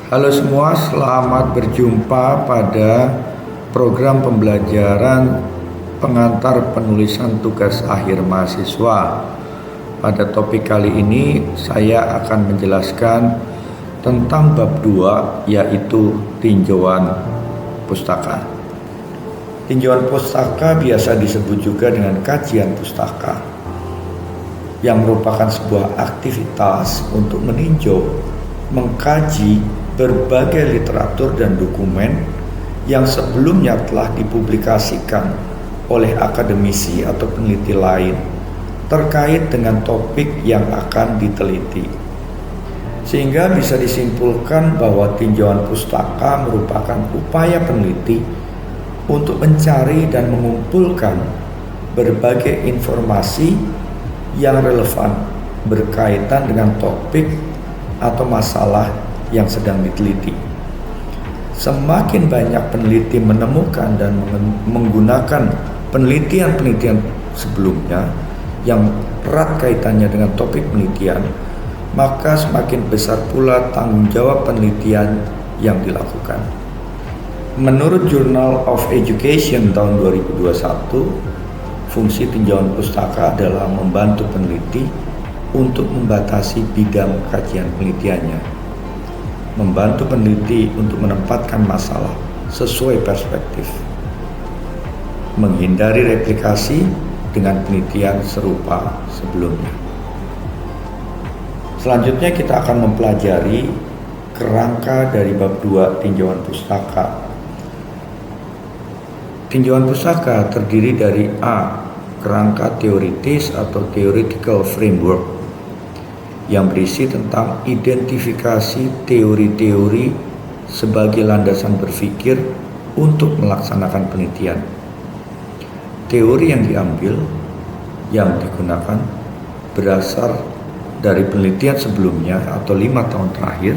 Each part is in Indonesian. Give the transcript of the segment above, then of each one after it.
Halo semua, selamat berjumpa pada program pembelajaran pengantar penulisan tugas akhir mahasiswa. Pada topik kali ini saya akan menjelaskan tentang bab 2, yaitu tinjauan pustaka. Tinjauan pustaka biasa disebut juga dengan kajian pustaka, yang merupakan sebuah aktivitas untuk meninjau, mengkaji berbagai literatur dan dokumen yang sebelumnya telah dipublikasikan oleh akademisi atau peneliti lain terkait dengan topik yang akan diteliti. Sehingga bisa disimpulkan bahwa tinjauan pustaka merupakan upaya peneliti untuk mencari dan mengumpulkan berbagai informasi yang relevan berkaitan dengan topik atau masalah yang sedang diteliti. Semakin banyak peneliti menemukan dan menggunakan penelitian-penelitian sebelumnya yang erat kaitannya dengan topik penelitian, maka semakin besar pula tanggung jawab penelitian yang dilakukan. Menurut Journal of Education tahun 2021, fungsi tinjauan pustaka adalah membantu peneliti untuk membatasi bidang kajian penelitiannya, membantu peneliti untuk menempatkan masalah sesuai perspektif, menghindari replikasi dengan penelitian serupa sebelumnya. Selanjutnya kita akan mempelajari kerangka dari bab 2 tinjauan pustaka. Tinjauan pustaka terdiri dari A. Kerangka teoritis atau theoretical framework, yang berisi tentang identifikasi teori-teori sebagai landasan berpikir untuk melaksanakan penelitian. Teori yang diambil, yang digunakan berasal dari penelitian sebelumnya atau 5 tahun terakhir,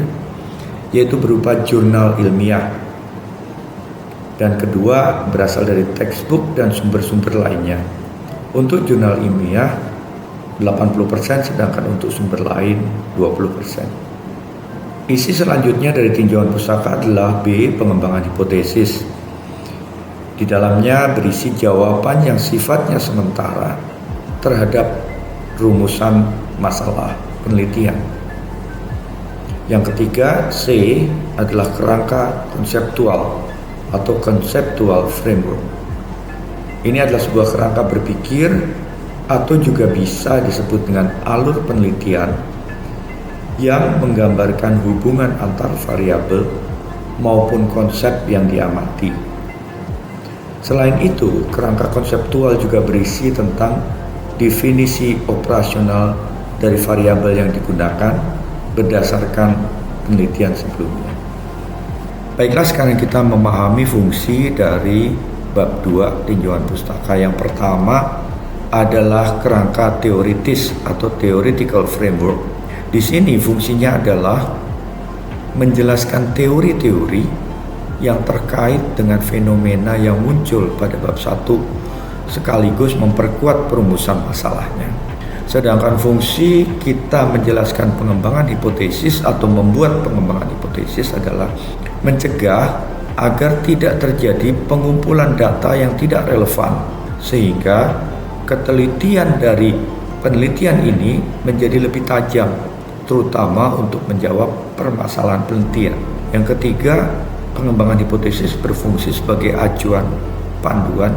yaitu berupa jurnal ilmiah. Dan kedua, berasal dari textbook dan sumber-sumber lainnya. Untuk jurnal ilmiah 80%, sedangkan untuk sumber lain 20%. Isi selanjutnya dari tinjauan pustaka adalah B. Pengembangan hipotesis. Di dalamnya berisi jawaban yang sifatnya sementara terhadap rumusan masalah penelitian. Yang ketiga, C. adalah kerangka konseptual atau conceptual framework. Ini adalah sebuah kerangka berpikir atau juga bisa disebut dengan alur penelitian yang menggambarkan hubungan antar variabel maupun konsep yang diamati. Selain itu, kerangka konseptual juga berisi tentang definisi operasional dari variabel yang digunakan berdasarkan penelitian sebelumnya. Baiklah, sekarang kita memahami fungsi dari bab 2 tinjauan pustaka. Yang pertama adalah kerangka teoritis atau theoretical framework. Di sini fungsinya adalah menjelaskan teori-teori yang terkait dengan fenomena yang muncul pada bab 1 sekaligus memperkuat perumusan masalahnya. Sedangkan fungsi kita menjelaskan pengembangan hipotesis atau membuat pengembangan hipotesis adalah mencegah agar tidak terjadi pengumpulan data yang tidak relevan, sehingga ketelitian dari penelitian ini menjadi lebih tajam, terutama untuk menjawab permasalahan penelitian. Yang ketiga, pengembangan hipotesis berfungsi sebagai acuan, panduan,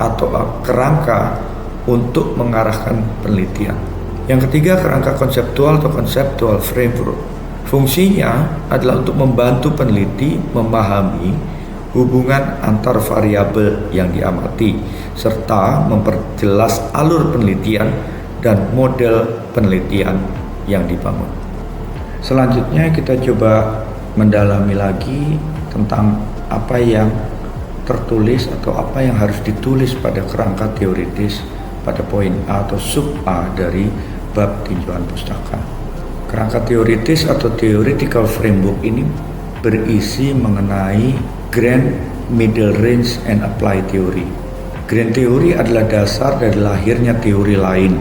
atau kerangka untuk mengarahkan penelitian. Yang ketiga, kerangka konseptual atau conceptual framework. Fungsinya adalah untuk membantu peneliti memahami hubungan antar variabel yang diamati, serta memperjelas alur penelitian dan model penelitian yang dibangun. Selanjutnya kita coba mendalami lagi tentang apa yang tertulis atau apa yang harus ditulis pada kerangka teoritis pada poin A atau sub A dari bab tinjauan pustaka. Kerangka teoritis atau theoretical framework ini berisi mengenai Grand, Middle Range, and Apply Theory. Grand Theory adalah dasar dari lahirnya teori lain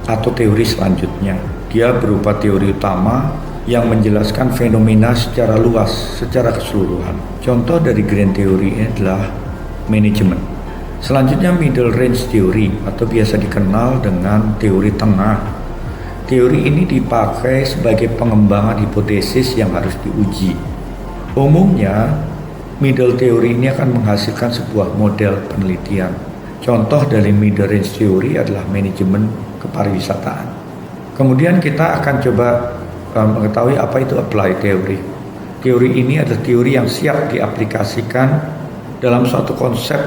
atau teori selanjutnya. Dia berupa teori utama yang menjelaskan fenomena secara luas, secara keseluruhan. Contoh dari grand theory adalah manajemen. Selanjutnya middle range theory atau biasa dikenal dengan teori tengah. Teori ini dipakai sebagai pengembangan hipotesis yang harus diuji. Umumnya, middle theory ini akan menghasilkan sebuah model penelitian. Contoh dari middle range theory adalah manajemen kepariwisataan. Kemudian kita akan coba mengetahui apa itu apply theory. Teori ini adalah teori yang siap diaplikasikan dalam suatu konsep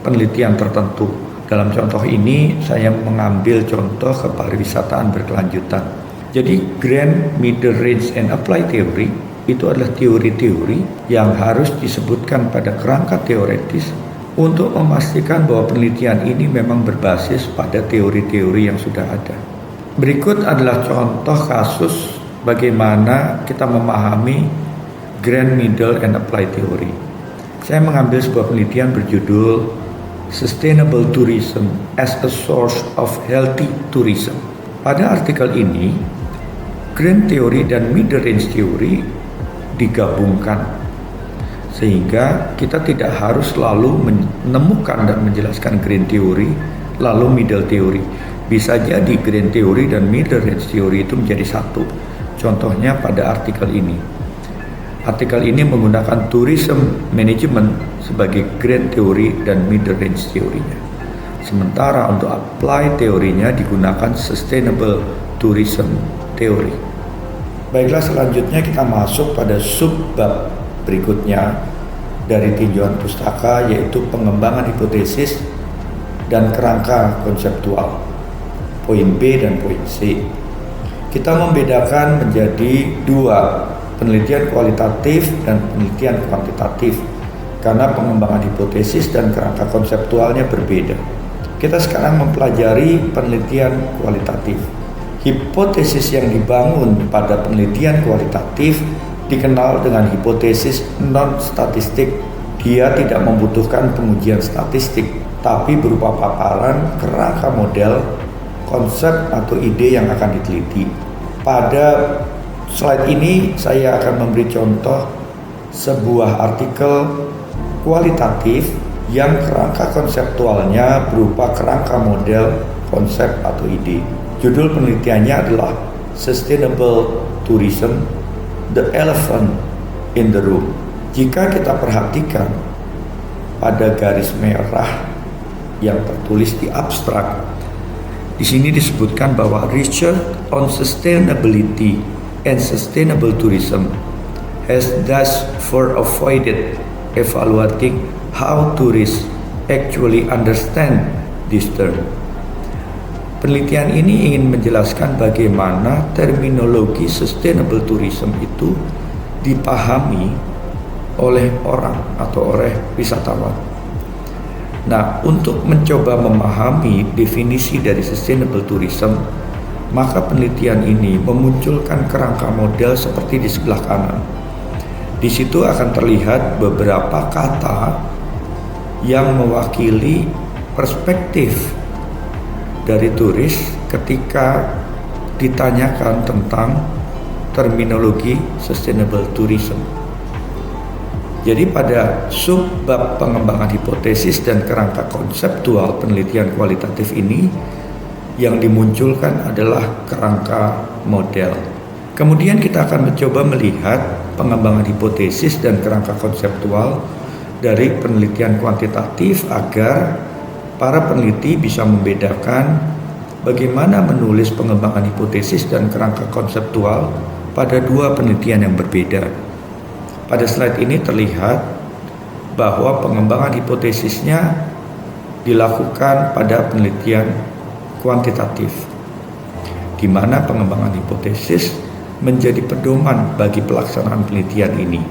penelitian tertentu. Dalam contoh ini saya mengambil contoh kepariwisataan berkelanjutan. Jadi grand, middle range, and apply theory itu adalah teori-teori yang harus disebutkan pada kerangka teoretis untuk memastikan bahwa penelitian ini memang berbasis pada teori-teori yang sudah ada. Berikut adalah contoh kasus bagaimana kita memahami grand, middle, and apply theory. Saya mengambil sebuah penelitian berjudul Sustainable Tourism as a Source of Healthy Tourism. Pada artikel ini, grand theory dan middle range theory digabungkan sehingga kita tidak harus selalu menemukan dan menjelaskan grand theory lalu middle theory. Bisa jadi grand theory dan middle range theory itu menjadi satu. Contohnya pada artikel ini. Artikel ini menggunakan tourism management sebagai grand theory dan middle range teorinya. Sementara untuk apply teorinya digunakan sustainable tourism theory. Baiklah, selanjutnya kita masuk pada subbab berikutnya dari tinjauan pustaka, yaitu pengembangan hipotesis dan kerangka konseptual. Poin B dan poin C. Kita membedakan menjadi dua, penelitian kualitatif dan penelitian kuantitatif, karena pengembangan hipotesis dan kerangka konseptualnya berbeda. Kita sekarang mempelajari penelitian kualitatif. Hipotesis yang dibangun pada penelitian kualitatif dikenal dengan hipotesis non-statistik. Dia tidak membutuhkan pengujian statistik, tapi berupa paparan kerangka model, konsep atau ide yang akan diteliti. Pada slide ini saya akan memberi contoh sebuah artikel kualitatif yang kerangka konseptualnya berupa kerangka model, konsep atau ide. Judul penelitiannya adalah Sustainable Tourism, The Elephant in the Room. Jika kita perhatikan pada garis merah yang tertulis di abstrak, di sini disebutkan bahwa research on sustainability and sustainable tourism has thus far avoided evaluating how tourists actually understand this term. Penelitian ini ingin menjelaskan bagaimana terminologi sustainable tourism itu dipahami oleh orang atau oleh wisatawan. Nah, untuk mencoba memahami definisi dari sustainable tourism, maka penelitian ini memunculkan kerangka model seperti di sebelah kanan. Di situ akan terlihat beberapa kata yang mewakili perspektif dari turis ketika ditanyakan tentang terminologi sustainable tourism. Jadi pada subbab pengembangan hipotesis dan kerangka konseptual penelitian kualitatif ini yang dimunculkan adalah kerangka model. Kemudian kita akan mencoba melihat pengembangan hipotesis dan kerangka konseptual dari penelitian kuantitatif agar para peneliti bisa membedakan bagaimana menulis pengembangan hipotesis dan kerangka konseptual pada dua penelitian yang berbeda. Pada slide ini terlihat bahwa pengembangan hipotesisnya dilakukan pada penelitian kuantitatif, di mana pengembangan hipotesis menjadi pedoman bagi pelaksanaan penelitian ini,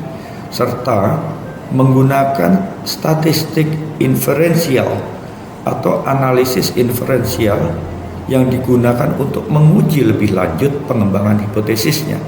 serta menggunakan statistik inferensial atau analisis inferensial yang digunakan untuk menguji lebih lanjut pengembangan hipotesisnya.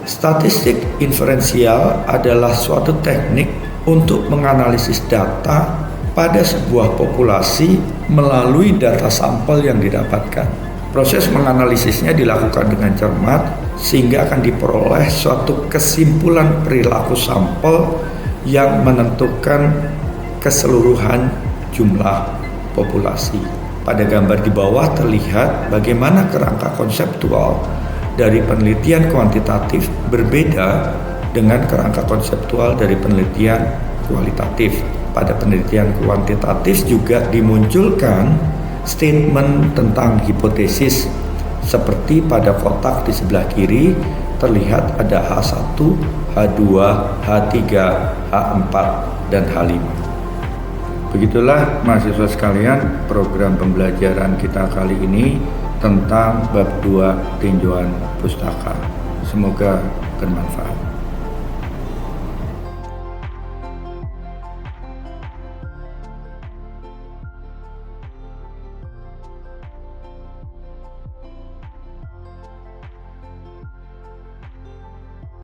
Statistik inferensial adalah suatu teknik untuk menganalisis data pada sebuah populasi melalui data sampel yang didapatkan. Proses menganalisisnya dilakukan dengan cermat sehingga akan diperoleh suatu kesimpulan perilaku sampel yang menentukan keseluruhan jumlah populasi. Pada gambar di bawah terlihat bagaimana kerangka konseptual dari penelitian kuantitatif berbeda dengan kerangka konseptual dari penelitian kualitatif. Pada penelitian kuantitatif juga dimunculkan statement tentang hipotesis, seperti pada kotak di sebelah kiri terlihat ada H1, H2, H3, H4, dan H5. Begitulah mahasiswa sekalian program pembelajaran kita kali ini tentang bab 2 tinjauan pustaka. Semoga bermanfaat.